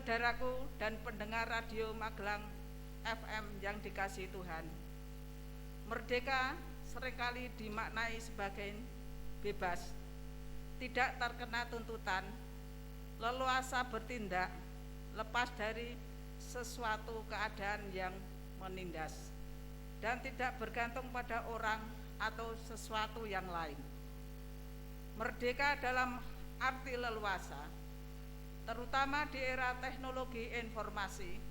Saudaraku dan pendengar Radio Magelang FM yang dikasihi Tuhan, merdeka seringkali dimaknai sebagai bebas, tidak terkena tuntutan, leluasa bertindak, lepas dari sesuatu keadaan yang menindas, dan tidak bergantung pada orang atau sesuatu yang lain. Merdeka dalam arti leluasa, terutama di era teknologi informasi,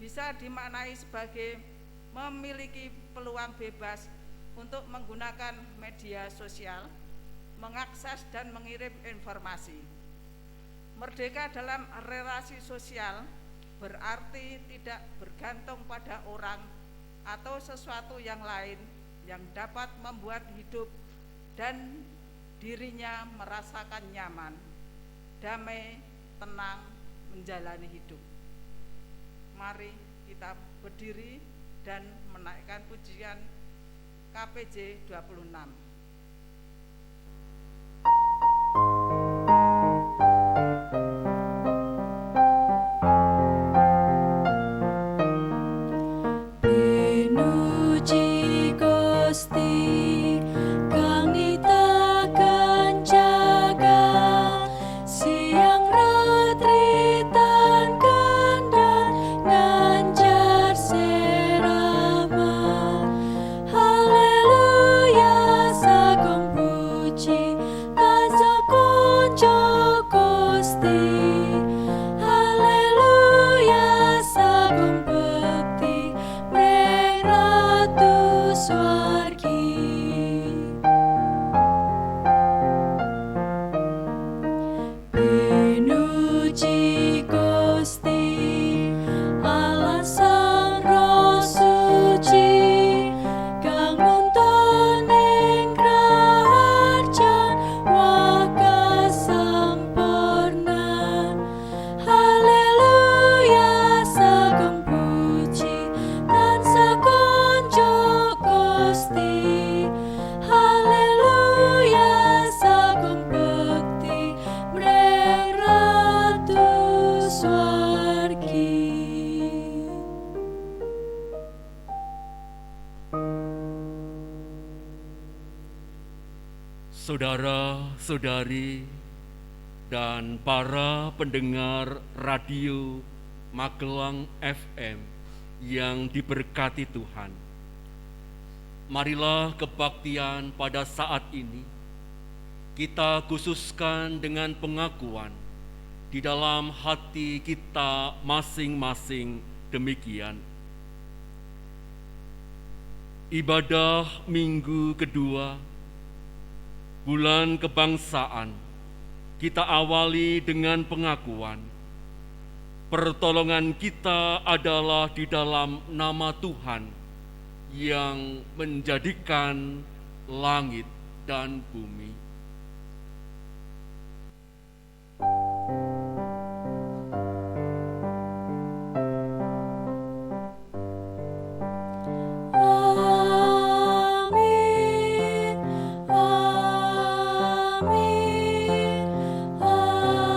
bisa dimaknai sebagai memiliki peluang bebas untuk menggunakan media sosial, mengakses dan mengirim informasi. Merdeka dalam relasi sosial berarti tidak bergantung pada orang atau sesuatu yang lain yang dapat membuat hidup dan dirinya merasakan nyaman, damai, tenang menjalani hidup. Mari kita berdiri dan menaikkan pujian KPJ 26. Pinuji Gusti kang nitaken jagat, siang ratri tan kendhat nganjar serama. Haleluya sagung puji tansah kunjo Gusti. Haleluya sagung bekti mreng Ratu Swargi. Pinuji Gusti Allah Sang Roh Suci kang nuntun ing krajan wakasampurnan. Haleluya sagung puji tansah kunjo Gusti. Haleluya sagung bekti mreng Ratu Swargi. Saudara-saudari dan para pendengar Radio Magelang FM yang diberkati Tuhan, marilah kebaktian pada saat ini kita khususkan dengan pengakuan di dalam hati kita masing-masing demikian. Ibadah minggu kedua bulan kebangsaan kita awali dengan pengakuan pertolongan kita adalah di dalam nama Tuhan yang menjadikan langit dan bumi. Amin, amin, amin.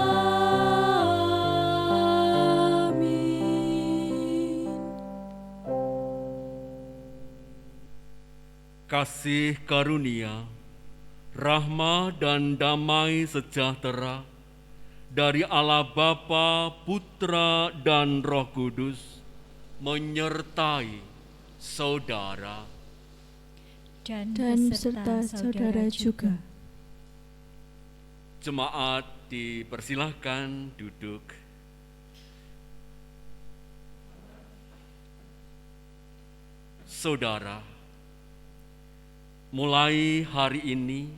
Kasih karunia, rahmat dan damai sejahtera dari Allah Bapa, Putra, dan Roh Kudus menyertai saudara. Dan beserta saudara juga. Jemaat dipersilahkan duduk. Saudara, mulai hari ini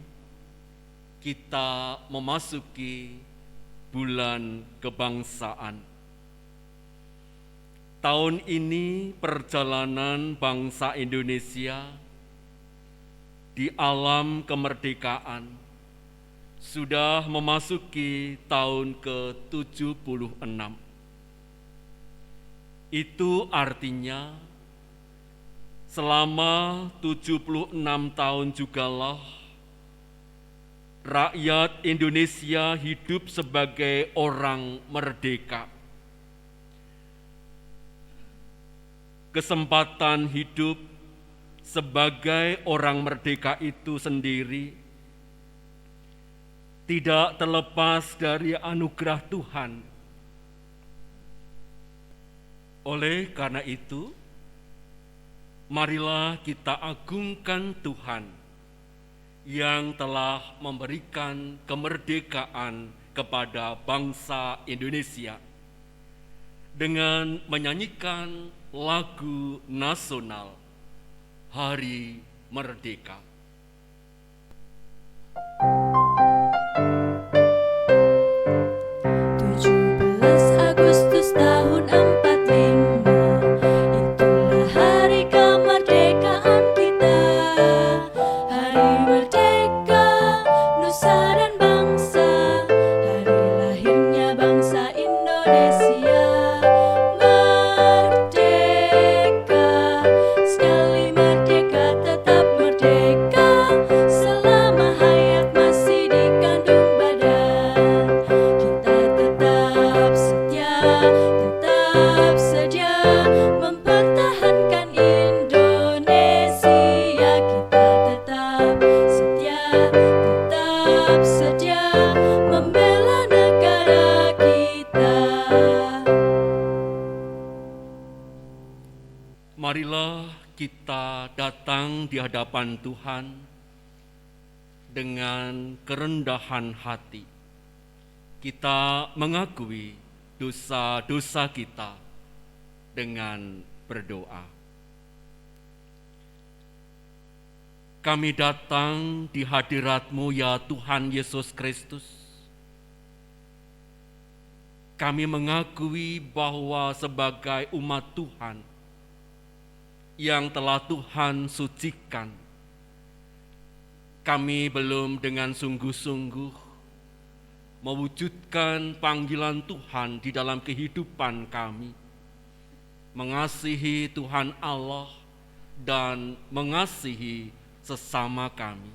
kita memasuki bulan kebangsaan. Tahun ini perjalanan bangsa Indonesia di alam kemerdekaan sudah memasuki tahun ke-76. Itu artinya selama 76 tahun jugalah rakyat Indonesia hidup sebagai orang merdeka kesempatan hidup sebagai orang merdeka itu sendiri tidak terlepas dari anugerah Tuhan. Oleh karena itu, marilah kita agungkan Tuhan yang telah memberikan kemerdekaan kepada bangsa Indonesia dengan menyanyikan lagu nasional Hari Merdeka. 17 Agustus tahun 45, itulah hari kemerdekaan kita. Hari merdeka, nusa dan bangsa, hari lahirnya bangsa Indonesia. Merdeka, sekali merdeka tetap merdeka, selama hayat masih dikandung badan. Kita tetap setia, tetap saja mempertahankan Indonesia. Kita tetap setia, tetap saja membela negara kita. Marilah kita datang di hadapan Tuhan dengan kerendahan hati. Kita mengakui dosa-dosa kita dengan berdoa. Kami datang di hadirat-Mu ya Tuhan Yesus Kristus. Kami mengakui bahwa sebagai umat Tuhan yang telah Tuhan sucikan, kami belum dengan sungguh-sungguh mewujudkan panggilan Tuhan di dalam kehidupan kami, mengasihi Tuhan Allah dan mengasihi sesama kami.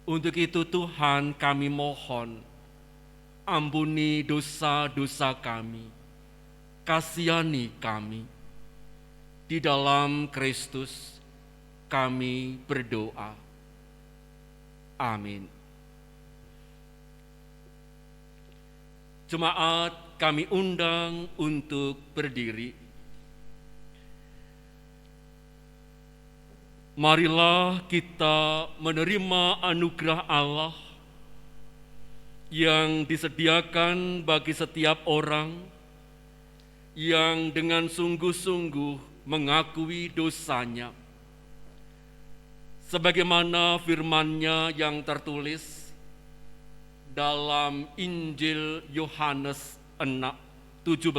Untuk itu Tuhan, kami mohon, ampuni dosa-dosa kami, kasihani kami. Di dalam Kristus kami berdoa. Amin. Jemaat kami undang untuk berdiri. Marilah kita menerima anugerah Allah yang disediakan bagi setiap orang yang dengan sungguh-sungguh mengakui dosanya. Sebagaimana firman-Nya yang tertulis dalam Injil Yohanes 17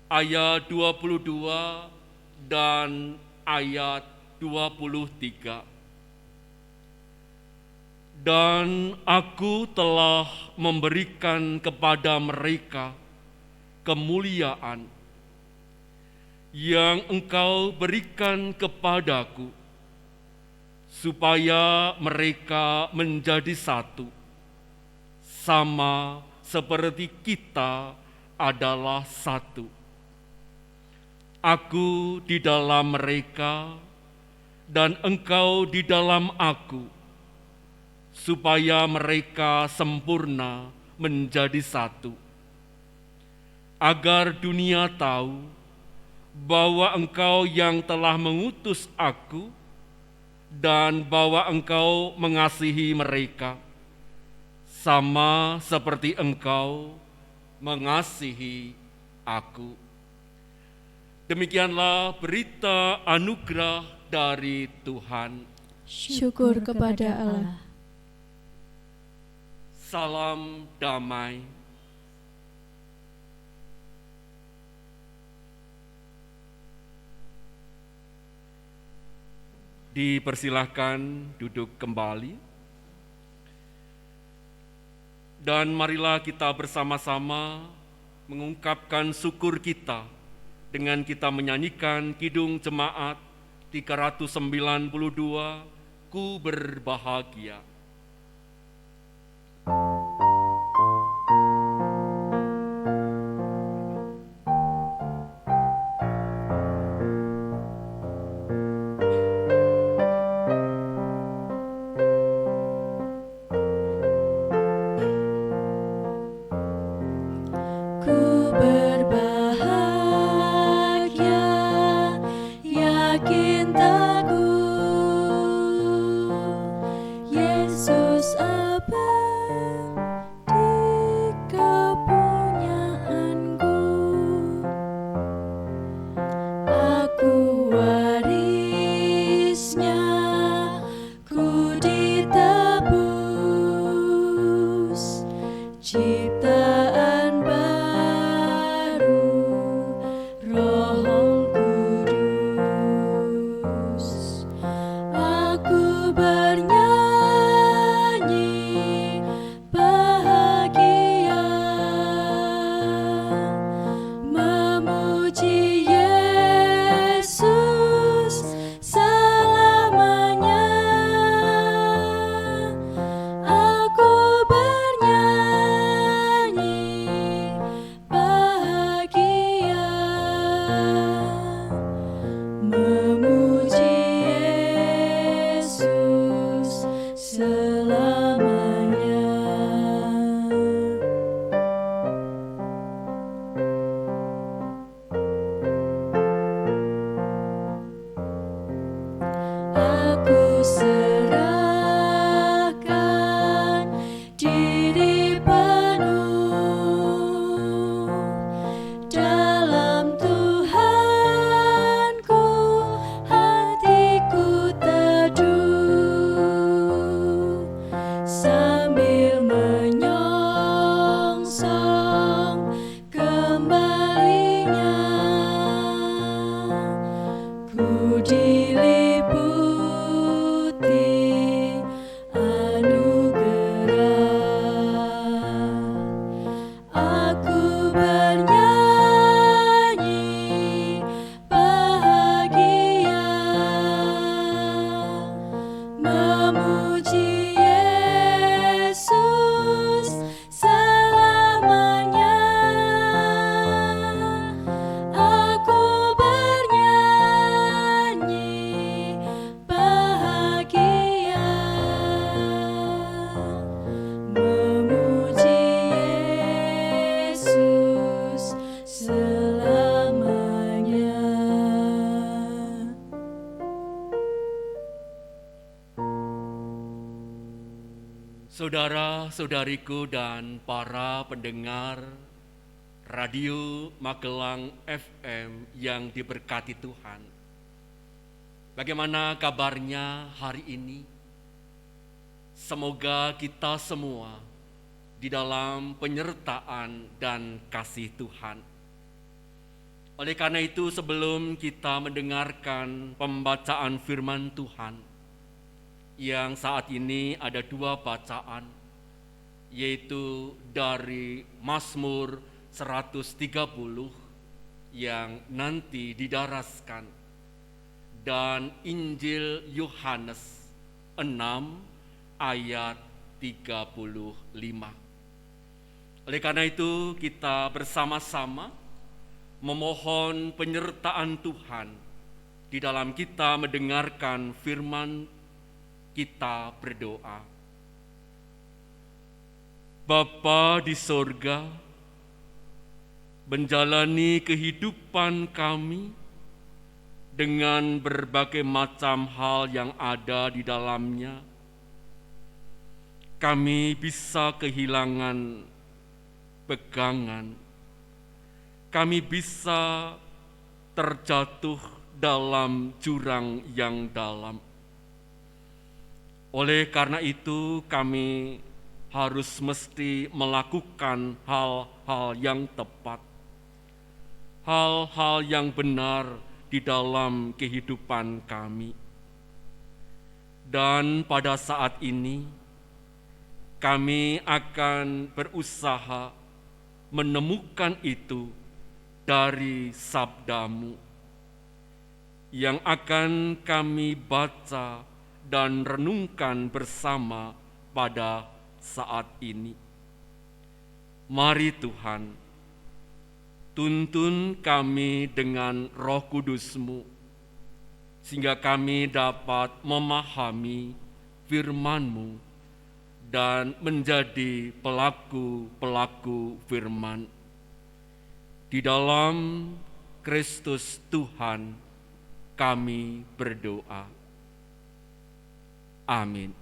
ayat 22 dan ayat 23. Dan aku telah memberikan kepada mereka kemuliaan yang Engkau berikan kepadaku, supaya mereka menjadi satu, sama seperti kita adalah satu. Aku di dalam mereka, dan Engkau di dalam aku, supaya mereka sempurna menjadi satu, agar dunia tahu bahwa Engkau yang telah mengutus aku dan bahwa Engkau mengasihi mereka, sama seperti Engkau mengasihi aku. Demikianlah berita anugerah dari Tuhan. Syukur kepada Allah. Salam damai. Dipersilahkan duduk kembali. Dan marilah kita bersama-sama mengungkapkan syukur kita dengan kita menyanyikan Kidung Jemaat 392, Ku Berbahagia. cintaku, Yesus abadi kepunyaanku. Aku warisnya, ku ditebus, ciptaan baru, Roh Kudus. Aku bernyanyi bahagia, memuji Yesus selamanya. Aku bernyanyi bahagia, memuji Yesus selamanya. Aku serahkan diri penuh dalam Tuhanku, hatiku teduh sambil menyongsong kembalinya. Ku diliputi anugerah. Aku bernyanyi bahagia, memuji Yesus selamanya. Aku bernyanyi bahagia, memuji Yesus selamanya. Saudara-saudariku dan para pendengar Radio Magelang FM yang diberkati Tuhan. Bagaimana kabarnya hari ini? Semoga kita semua di dalam penyertaan dan kasih Tuhan. Oleh karena itu, sebelum kita mendengarkan pembacaan firman Tuhan, yang saat ini ada dua bacaan, yaitu dari Mazmur 130 yang nanti didaraskan, dan Injil Yohanes 6 ayat 35. Oleh karena itu, kita bersama-sama memohon penyertaan Tuhan di dalam kita mendengarkan firman. Kita berdoa. Bapa di sorga, menjalani kehidupan kami dengan berbagai macam hal yang ada di dalamnya, kami bisa kehilangan pegangan, kami bisa terjatuh dalam jurang yang dalam. Oleh karena itu, kami harus mesti melakukan hal-hal yang tepat, hal-hal yang benar di dalam kehidupan kami. Dan pada saat ini, kami akan berusaha menemukan itu dari sabda-Mu yang akan kami baca dan renungkan bersama pada saat ini. Mari Tuhan, tuntun kami dengan Roh Kudus-Mu, sehingga kami dapat memahami firman-Mu dan menjadi pelaku-pelaku firman. Di dalam Kristus Tuhan kami berdoa. Amin.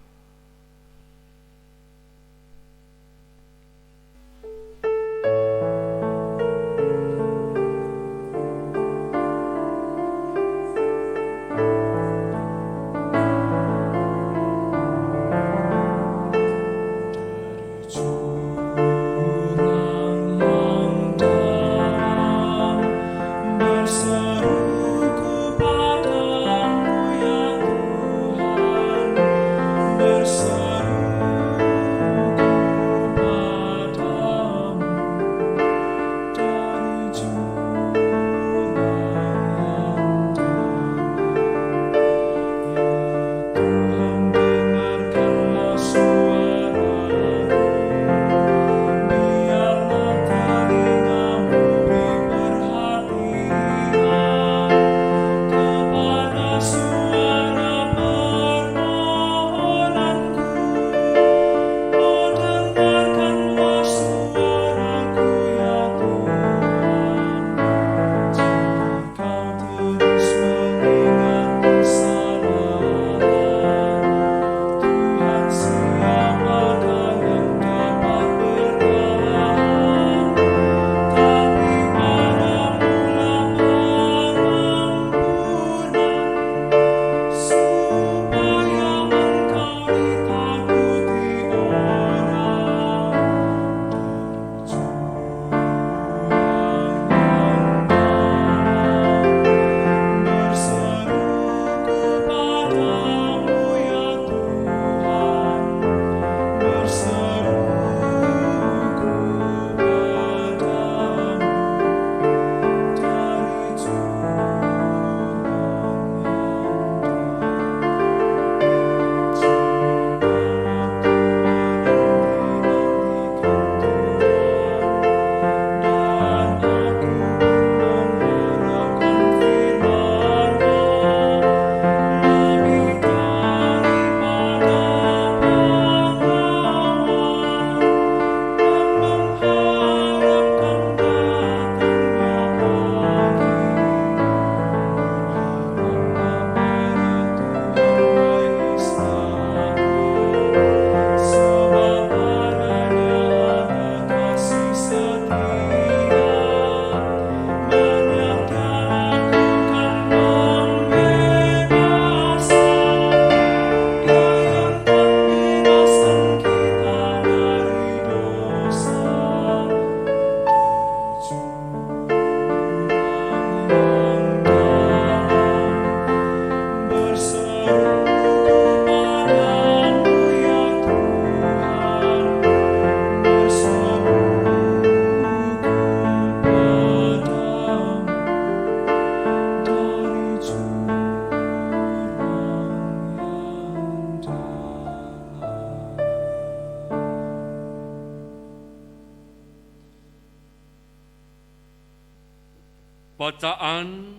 Bacaan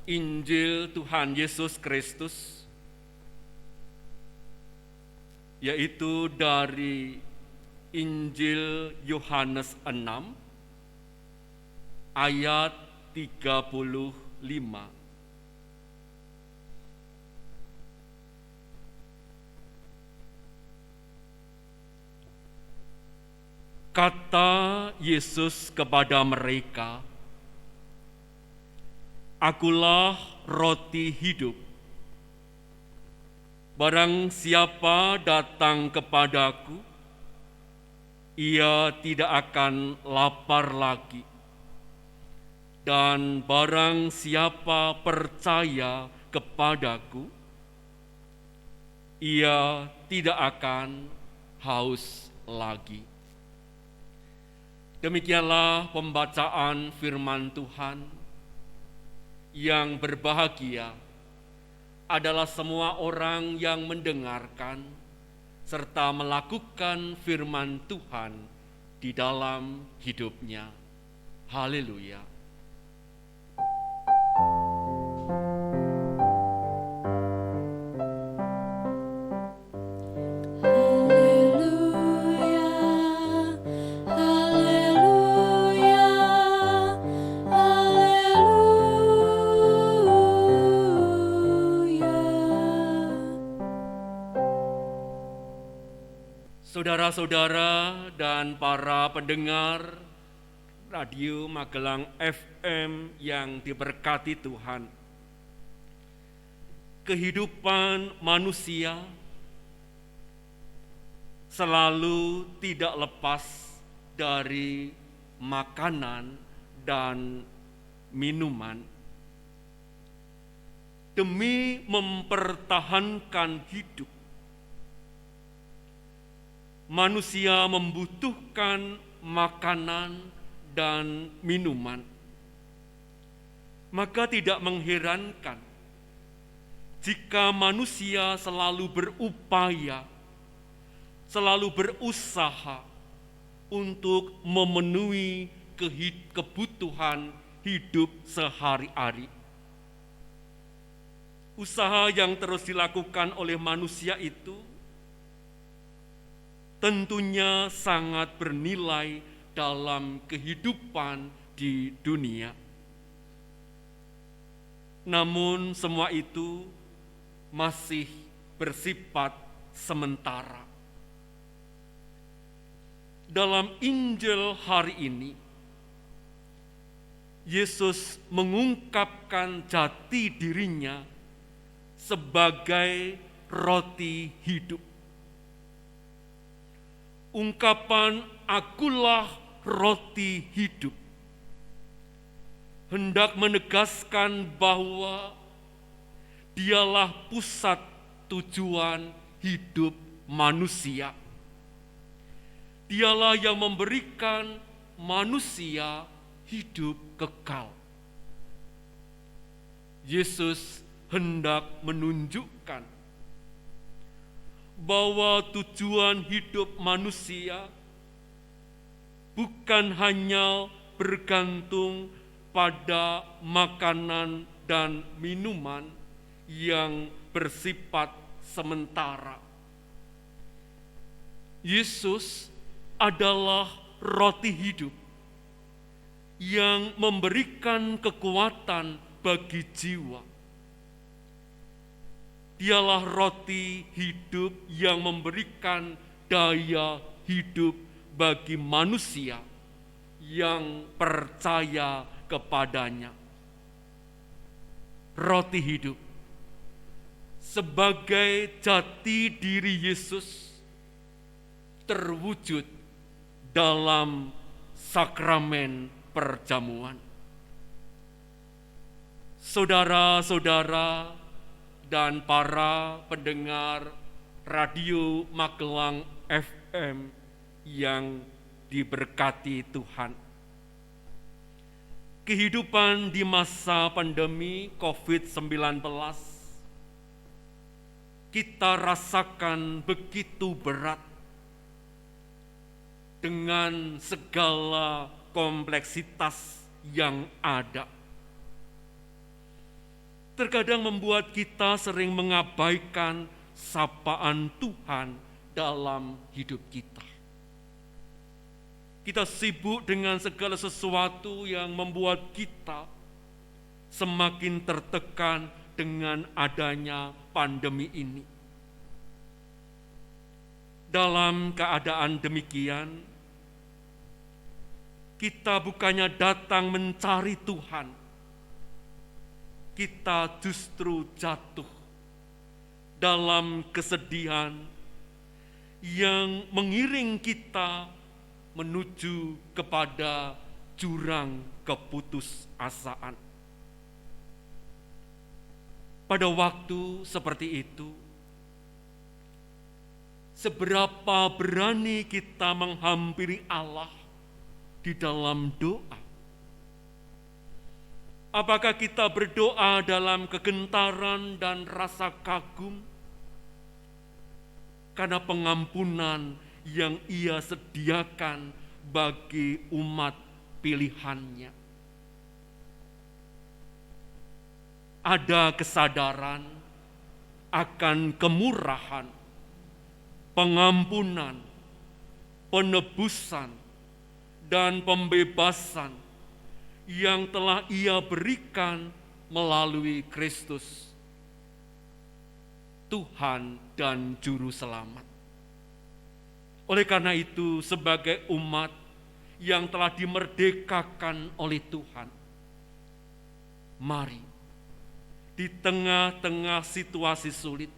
Injil Tuhan Yesus Kristus, yaitu dari Injil Yohanes 6 ayat 35. Kata Yesus kepada mereka, "Akulah roti hidup. Barang siapa datang kepadaku, ia tidak akan lapar lagi. Dan barang siapa percaya kepadaku, ia tidak akan haus lagi." Demikianlah pembacaan firman Tuhan. Yang berbahagia adalah semua orang yang mendengarkan serta melakukan firman Tuhan di dalam hidupnya. Haleluya. Saudara-saudara dan para pendengar Radio Magelang FM yang diberkati Tuhan, kehidupan manusia selalu tidak lepas dari makanan dan minuman. Demi mempertahankan hidup, manusia membutuhkan makanan dan minuman. Maka tidak mengherankan jika manusia selalu berupaya, selalu berusaha untuk memenuhi kebutuhan hidup sehari-hari. Usaha yang terus dilakukan oleh manusia itu tentunya sangat bernilai dalam kehidupan di dunia. Namun semua itu masih bersifat sementara. Dalam Injil hari ini, Yesus mengungkapkan jati dirinya sebagai roti hidup. Ungkapan "Akulah roti hidup" hendak menegaskan bahwa Dialah pusat tujuan hidup manusia. Dialah yang memberikan manusia hidup kekal. Yesus hendak menunjukkan bahwa tujuan hidup manusia bukan hanya bergantung pada makanan dan minuman yang bersifat sementara. Yesus adalah roti hidup yang memberikan kekuatan bagi jiwa. Dialah roti hidup yang memberikan daya hidup bagi manusia yang percaya kepadanya. Roti hidup sebagai jati diri Yesus terwujud dalam sakramen perjamuan. Saudara-saudara dan para pendengar Radio Magelang FM yang diberkati Tuhan. Kehidupan di masa pandemi COVID-19 kita rasakan begitu berat dengan segala kompleksitas yang ada. Terkadang membuat kita sering mengabaikan sapaan Tuhan dalam hidup kita. Kita sibuk dengan segala sesuatu yang membuat kita semakin tertekan dengan adanya pandemi ini. Dalam keadaan demikian, kita bukannya datang mencari Tuhan, kita justru jatuh dalam kesedihan yang mengiring kita menuju kepada jurang keputusasaan. Pada waktu seperti itu, seberapa berani kita menghampiri Allah di dalam doa? Apakah kita berdoa dalam kegentaran dan rasa kagum karena pengampunan yang Ia sediakan bagi umat pilihannya? Ada kesadaran akan kemurahan, pengampunan, penebusan, dan pembebasan yang telah Ia berikan melalui Kristus, Tuhan dan Juru Selamat. Oleh karena itu, sebagai umat yang telah dimerdekakan oleh Tuhan, mari di tengah-tengah situasi sulit,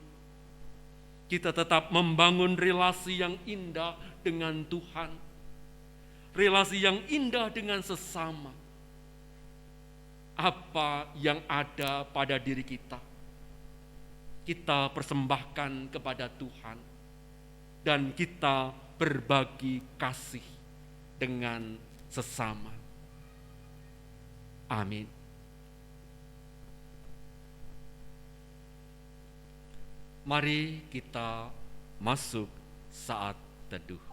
kita tetap membangun relasi yang indah dengan Tuhan, relasi yang indah dengan sesama. Apa yang ada pada diri kita, kita persembahkan kepada Tuhan, dan kita berbagi kasih dengan sesama. Amin. Mari kita masuk saat teduh.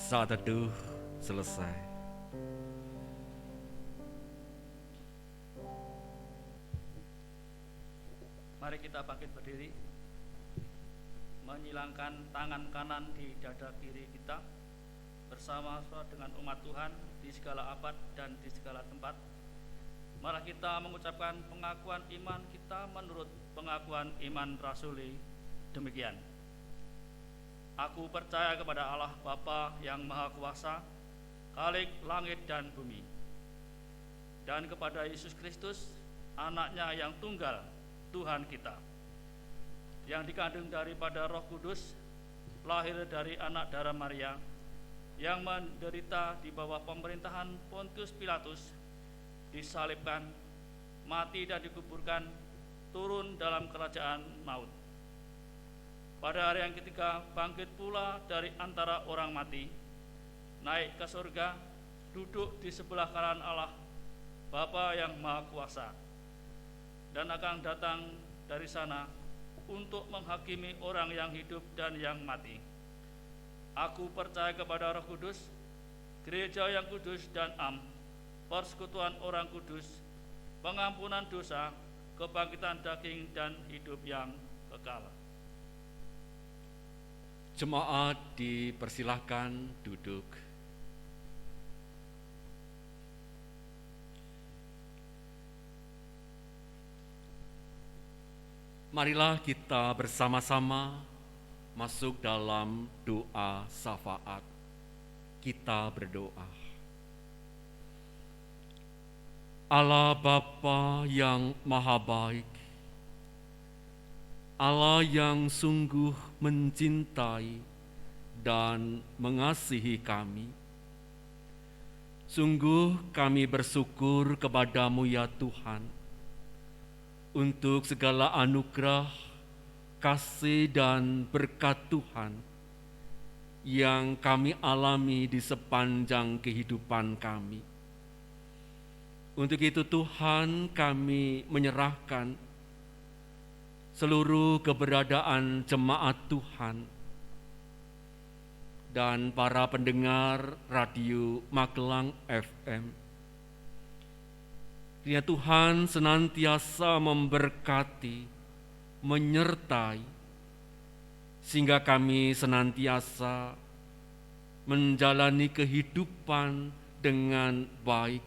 Saat teduh selesai. Mari kita bangkit berdiri, menyilangkan tangan kanan di dada kiri kita, bersama dengan umat Tuhan di segala abad dan di segala tempat. Mari kita mengucapkan pengakuan iman kita menurut pengakuan iman rasuli demikian. Aku percaya kepada Allah Bapa yang Maha Kuasa, Khalik langit dan bumi, dan kepada Yesus Kristus, Anaknya yang tunggal, Tuhan kita, yang dikandung daripada Roh Kudus, lahir dari anak darah Maria, yang menderita di bawah pemerintahan Pontius Pilatus, disalibkan, mati dan dikuburkan, turun dalam kerajaan maut. Pada hari yang ketiga bangkit pula dari antara orang mati, naik ke surga, duduk di sebelah kanan Allah Bapa yang Maha Kuasa, dan akan datang dari sana untuk menghakimi orang yang hidup dan yang mati. Aku percaya kepada Roh Kudus, gereja yang kudus dan persekutuan orang kudus, pengampunan dosa, kebangkitan daging dan hidup yang kekal. Jemaat dipersilahkan duduk. Marilah kita bersama-sama masuk dalam doa syafaat. Kita berdoa. Allah Bapa yang Maha Baik, Allah yang sungguh mencintai dan mengasihi kami, sungguh kami bersyukur kepadamu ya Tuhan, untuk segala anugerah, kasih dan berkat Tuhan yang kami alami di sepanjang kehidupan kami. Untuk itu Tuhan, kami menyerahkan seluruh keberadaan jemaat Tuhan dan para pendengar radio Magelang FM. Kiranya Tuhan senantiasa memberkati, menyertai, sehingga kami senantiasa menjalani kehidupan dengan baik,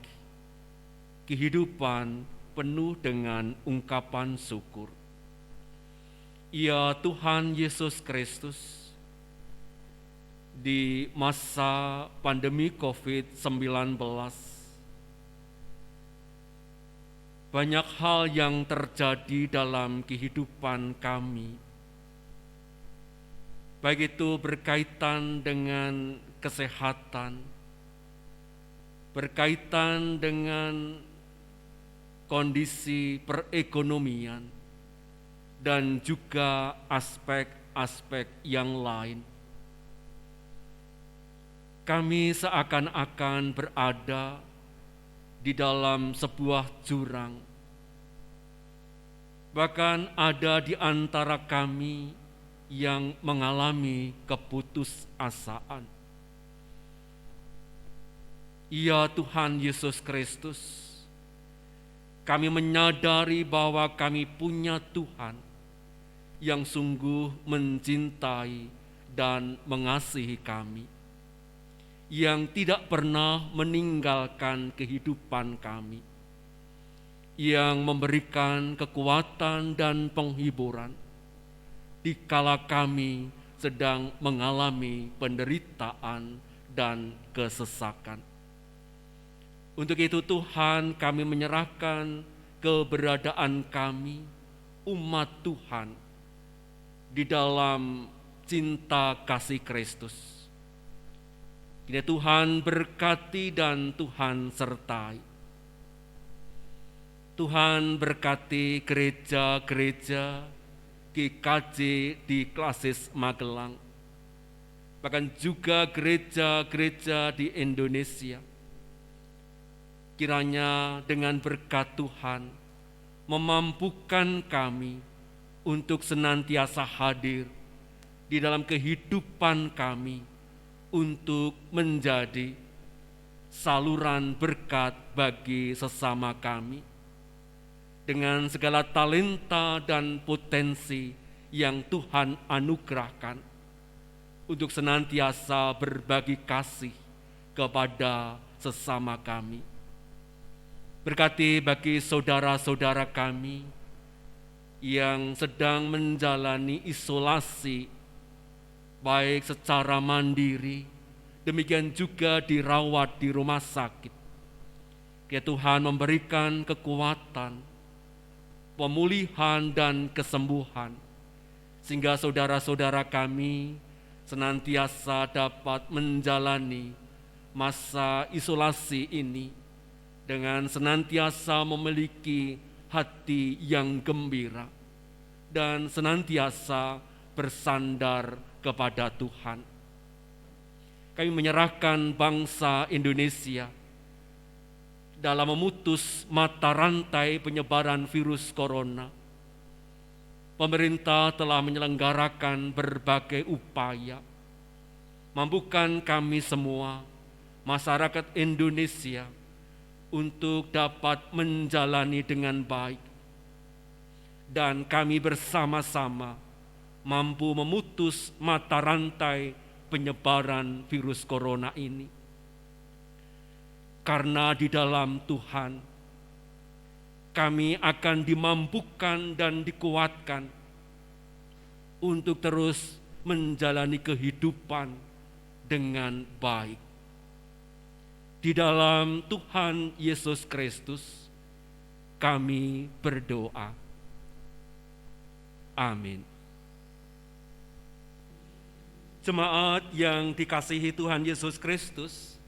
kehidupan penuh dengan ungkapan syukur. Ya Tuhan Yesus Kristus, di masa pandemi COVID-19, banyak hal yang terjadi dalam kehidupan kami, baik itu berkaitan dengan kesehatan, berkaitan dengan kondisi perekonomian, dan juga aspek-aspek yang lain. Kami seakan-akan berada di dalam sebuah jurang. Bahkan ada di antara kami yang mengalami keputusasaan. Ya Tuhan Yesus Kristus, kami menyadari bahwa kami punya Tuhan yang sungguh mencintai dan mengasihi kami, yang tidak pernah meninggalkan kehidupan kami, yang memberikan kekuatan dan penghiburan dikala kami sedang mengalami penderitaan dan kesesakan. Untuk itu Tuhan, kami menyerahkan keberadaan kami, umat Tuhan, di dalam cinta kasih Kristus. Kiranya Tuhan berkati dan Tuhan sertai. Tuhan berkati gereja-gereja GKJ di Klasis Magelang, bahkan juga gereja-gereja di Indonesia. Kiranya dengan berkat Tuhan memampukan kami untuk senantiasa hadir di dalam kehidupan kami untuk menjadi saluran berkat bagi sesama kami dengan segala talenta dan potensi yang Tuhan anugerahkan untuk senantiasa berbagi kasih kepada sesama kami. Berkati bagi saudara-saudara kami yang sedang menjalani isolasi, baik secara mandiri, demikian juga dirawat di rumah sakit. Ya Tuhan memberikan kekuatan, pemulihan dan kesembuhan, sehingga saudara-saudara kami senantiasa dapat menjalani masa isolasi ini dengan senantiasa memiliki hati yang gembira dan senantiasa bersandar kepada Tuhan. Kami menyerahkan bangsa Indonesia dalam memutus mata rantai penyebaran virus corona. Pemerintah telah menyelenggarakan berbagai upaya. Mampukan kami semua, masyarakat Indonesia, untuk dapat menjalani dengan baik. Dan kami bersama-sama mampu memutus mata rantai penyebaran virus corona ini. Karena di dalam Tuhan, kami akan dimampukan dan dikuatkan untuk terus menjalani kehidupan dengan baik. Di dalam Tuhan Yesus Kristus, kami berdoa. Amin. Jemaat yang dikasihi Tuhan Yesus Kristus,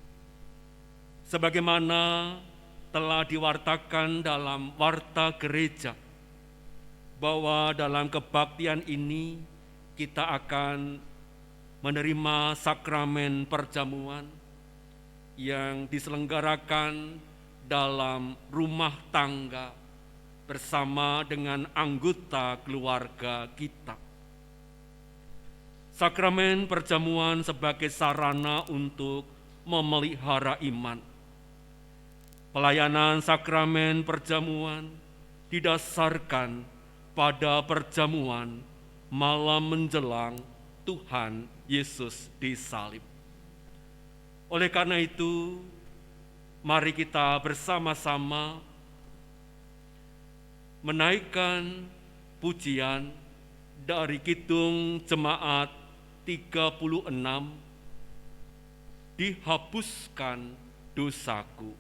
sebagaimana telah diwartakan dalam warta gereja, bahwa dalam kebaktian ini kita akan menerima sakramen perjamuan yang diselenggarakan dalam rumah tangga bersama dengan anggota keluarga kita. Sakramen perjamuan sebagai sarana untuk memelihara iman. Pelayanan sakramen perjamuan didasarkan pada perjamuan malam menjelang Tuhan Yesus disalib. Oleh karena itu, mari kita bersama-sama menaikkan pujian dari Kidung Jemaat 36, Dihapuskan Dosaku.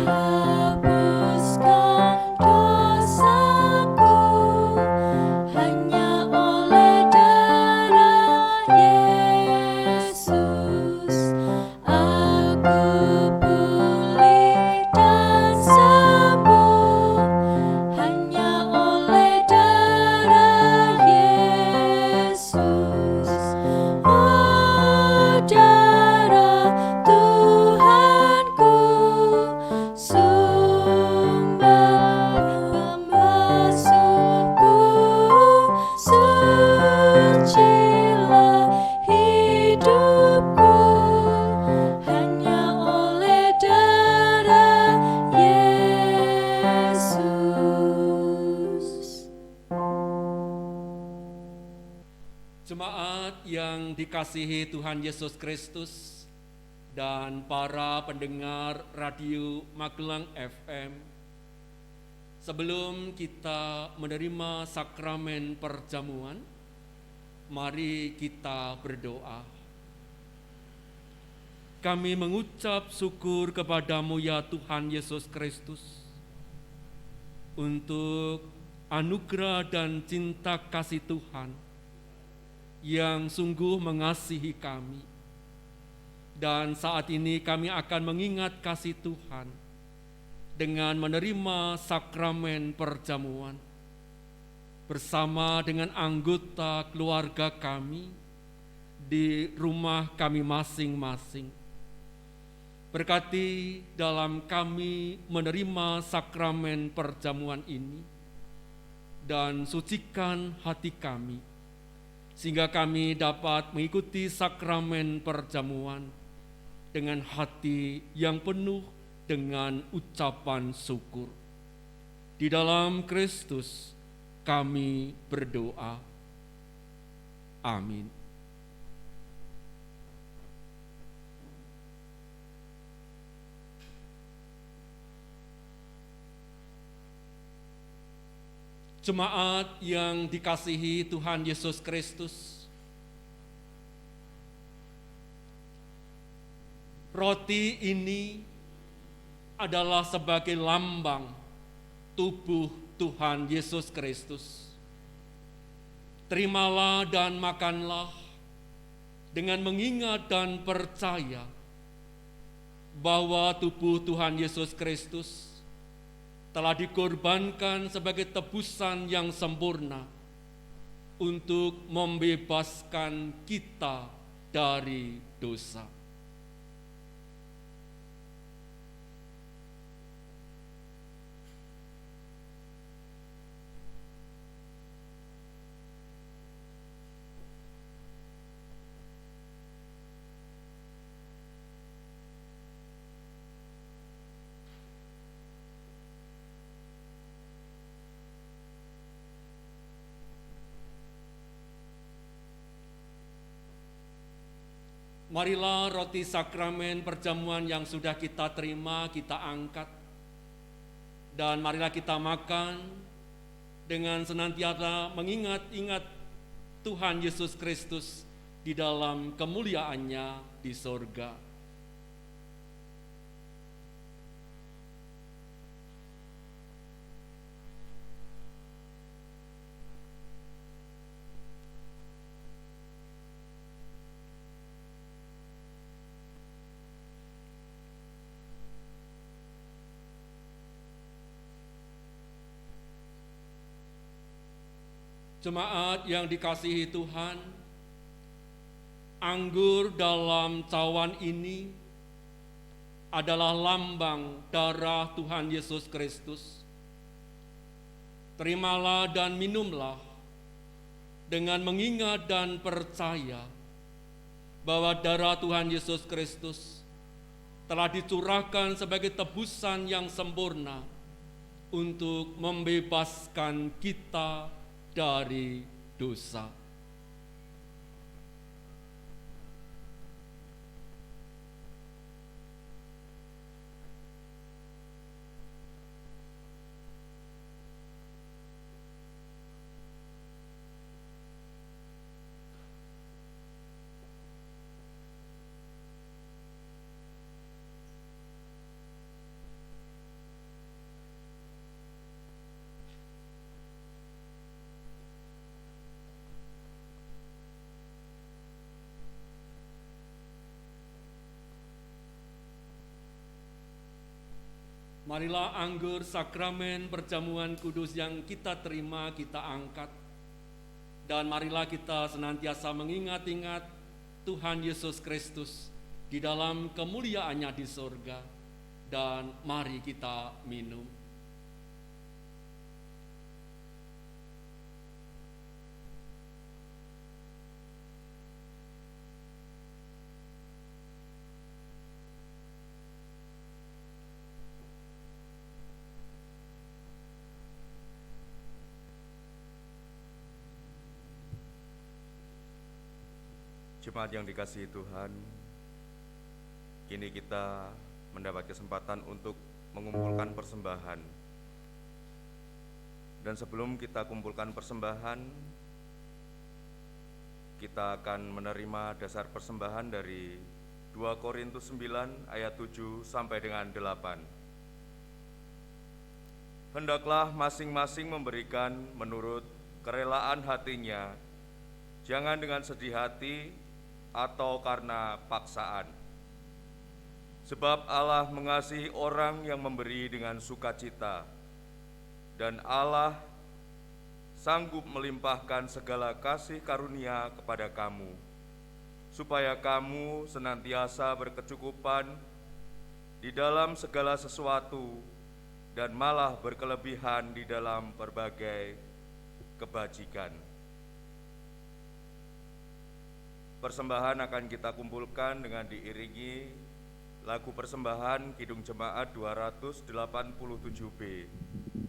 Dihapuskan dosaku hanya oleh darah Yesus. Aku pulih Jemaat yang dikasihi Tuhan Yesus Kristus dan para pendengar Radio Magelang FM, sebelum kita menerima sakramen perjamuan, mari kita berdoa. Kami mengucap syukur kepadamu ya Tuhan Yesus Kristus untuk anugerah dan cinta kasih Tuhan yang sungguh mengasihi kami. Dan saat ini kami akan mengingat kasih Tuhan dengan menerima sakramen perjamuan bersama dengan anggota keluarga kami di rumah kami masing-masing. Berkati dalam kami menerima sakramen perjamuan ini dan sucikan hati kami, sehingga kami dapat mengikuti sakramen perjamuan dengan hati yang penuh dengan ucapan syukur. Di dalam Kristus kami berdoa. Amin. Jemaat yang dikasihi Tuhan Yesus Kristus, roti ini adalah sebagai lambang tubuh Tuhan Yesus Kristus. Terimalah dan makanlah dengan mengingat dan percaya bahwa tubuh Tuhan Yesus Kristus telah dikorbankan sebagai tebusan yang sempurna untuk membebaskan kita dari dosa. Marilah roti sakramen perjamuan yang sudah kita terima, kita angkat. Dan marilah kita makan dengan senantiasa mengingat-ingat Tuhan Yesus Kristus di dalam kemuliaannya di sorga. Jemaat yang dikasihi Tuhan, anggur dalam cawan ini adalah lambang darah Tuhan Yesus Kristus. Terimalah dan minumlah dengan mengingat dan percaya bahwa darah Tuhan Yesus Kristus telah dicurahkan sebagai tebusan yang sempurna untuk membebaskan kita dari dosa. Marilah anggur sakramen perjamuan kudus yang kita terima, kita angkat. Dan marilah kita senantiasa mengingat-ingat Tuhan Yesus Kristus di dalam kemuliaannya di sorga. Dan mari kita minum. Jemaat yang dikasihi Tuhan, kini kita mendapat kesempatan untuk mengumpulkan persembahan. Dan sebelum kita kumpulkan persembahan, kita akan menerima dasar persembahan dari 2 Korintus 9 ayat 7 sampai dengan 8. Hendaklah masing-masing memberikan menurut kerelaan hatinya, jangan dengan sedih hati atau karena paksaan. Sebab Allah mengasihi orang yang memberi dengan sukacita, dan Allah sanggup melimpahkan segala kasih karunia kepada kamu, supaya kamu senantiasa berkecukupan di dalam segala sesuatu dan malah berkelebihan di dalam berbagai kebajikan. Persembahan akan kita kumpulkan dengan diiringi lagu persembahan Kidung Jemaat 287B,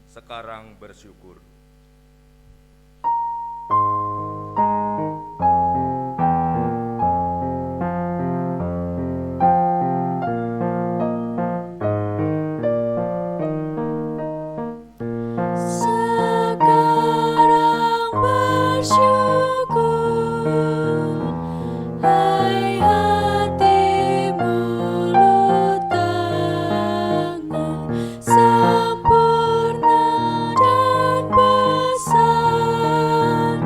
Sekarang Bersyukur. Sekarang bersyukur, hai hati mulut tangan, sempurna dan besar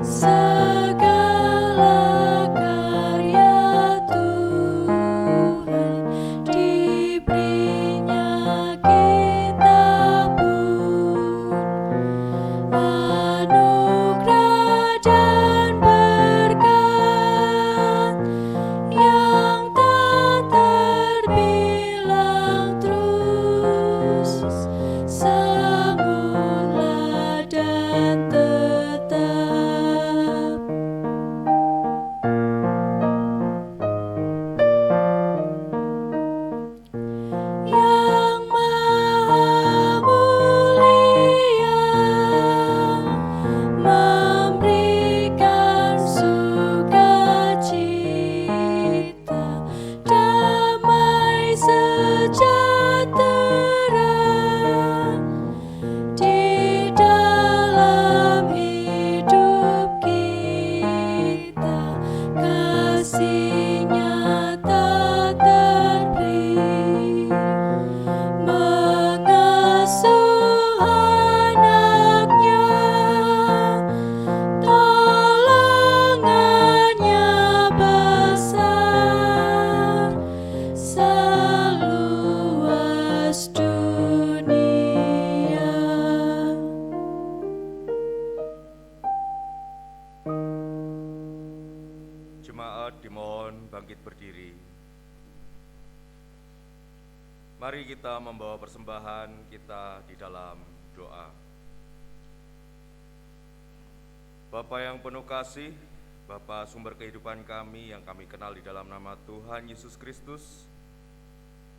segala karya Tuhan, diberinya kita pun anugerah dan berkat yang tak terbilang, terus semula dan tetap. Yang Maha Mulia memberikan sukacita, damai sejahtera di dalam hidup kita, kasih-Nya tak terberi, mengasuh anak-Nya, tolongannya besar seluas dunia. Jemaat dimohon bangkit berdiri. Mari kita membawa persembahan kita di dalam doa. Bapa yang penuh kasih, Bapa sumber kehidupan kami yang kami kenal di dalam nama Tuhan Yesus Kristus,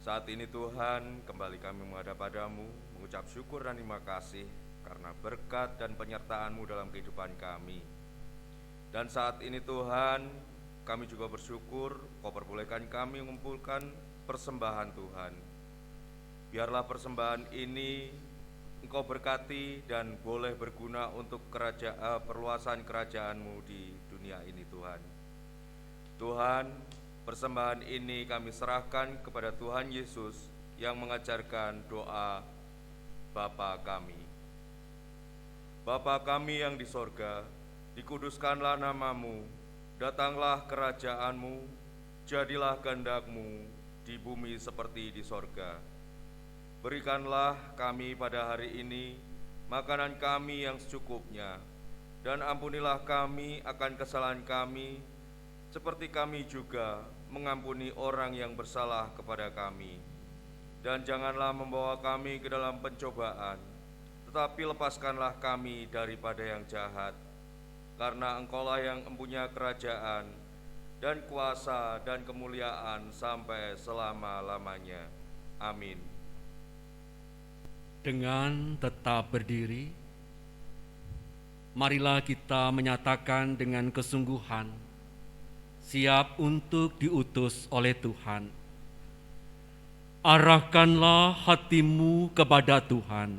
saat ini Tuhan kembali kami menghadap padamu, mengucap syukur dan terima kasih karena berkat dan penyertaan-Mu dalam kehidupan kami. Dan saat ini Tuhan, kami juga bersyukur Kau perbolehkan kami mengumpulkan persembahan Tuhan. Biarlah persembahan ini Engkau berkati dan boleh berguna untuk perluasan kerajaan-Mu di dunia ini Tuhan. Tuhan, persembahan ini kami serahkan kepada Tuhan Yesus yang mengajarkan doa Bapa kami. Bapa kami yang di sorga, dikuduskanlah nama-Mu, datanglah kerajaan-Mu, jadilah kehendak-Mu di bumi seperti di sorga. Berikanlah kami pada hari ini makanan kami yang secukupnya, dan ampunilah kami akan kesalahan kami, seperti kami juga mengampuni orang yang bersalah kepada kami. Dan janganlah membawa kami ke dalam pencobaan, tetapi lepaskanlah kami daripada yang jahat. Karena Engkaulah yang mempunyai kerajaan, dan kuasa, dan kemuliaan sampai selama-lamanya. Amin. Dengan tetap berdiri, marilah kita menyatakan dengan kesungguhan siap untuk diutus oleh Tuhan. Arahkanlah hatimu kepada Tuhan.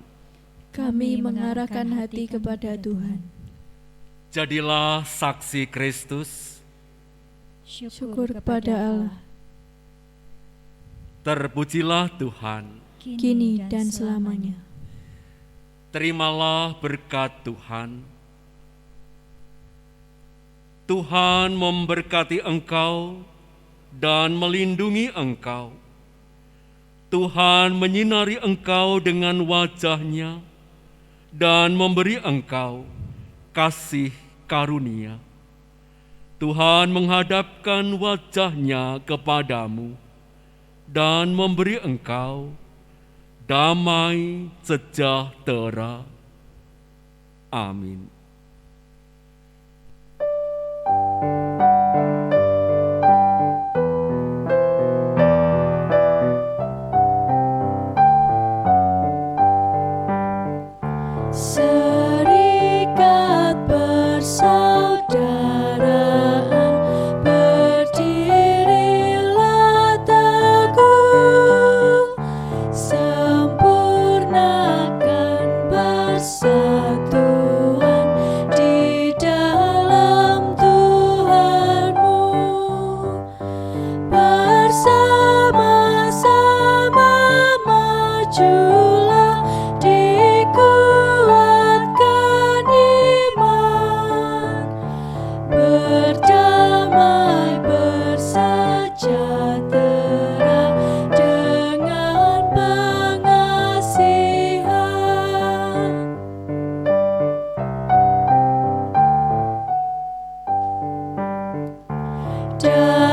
Kami mengarahkan hati kepada Tuhan. Jadilah saksi Kristus. Syukur kepada Allah, Terpujilah Tuhan. kini dan selamanya. Terimalah berkat Tuhan. Tuhan memberkati engkau dan melindungi engkau. Tuhan menyinari engkau dengan wajah-Nya dan memberi engkau kasih karunia. Tuhan menghadapkan wajah-Nya kepadamu dan memberi engkau damai sejahtera. Amin. Serikat persaudaraan, berdirilah teguh, sempurnakan persatuan di dalam Tuhanmu. Bersama-sama majulah, dikuatkan iman, berdamai bersejahtera dengan pengasihan. Dan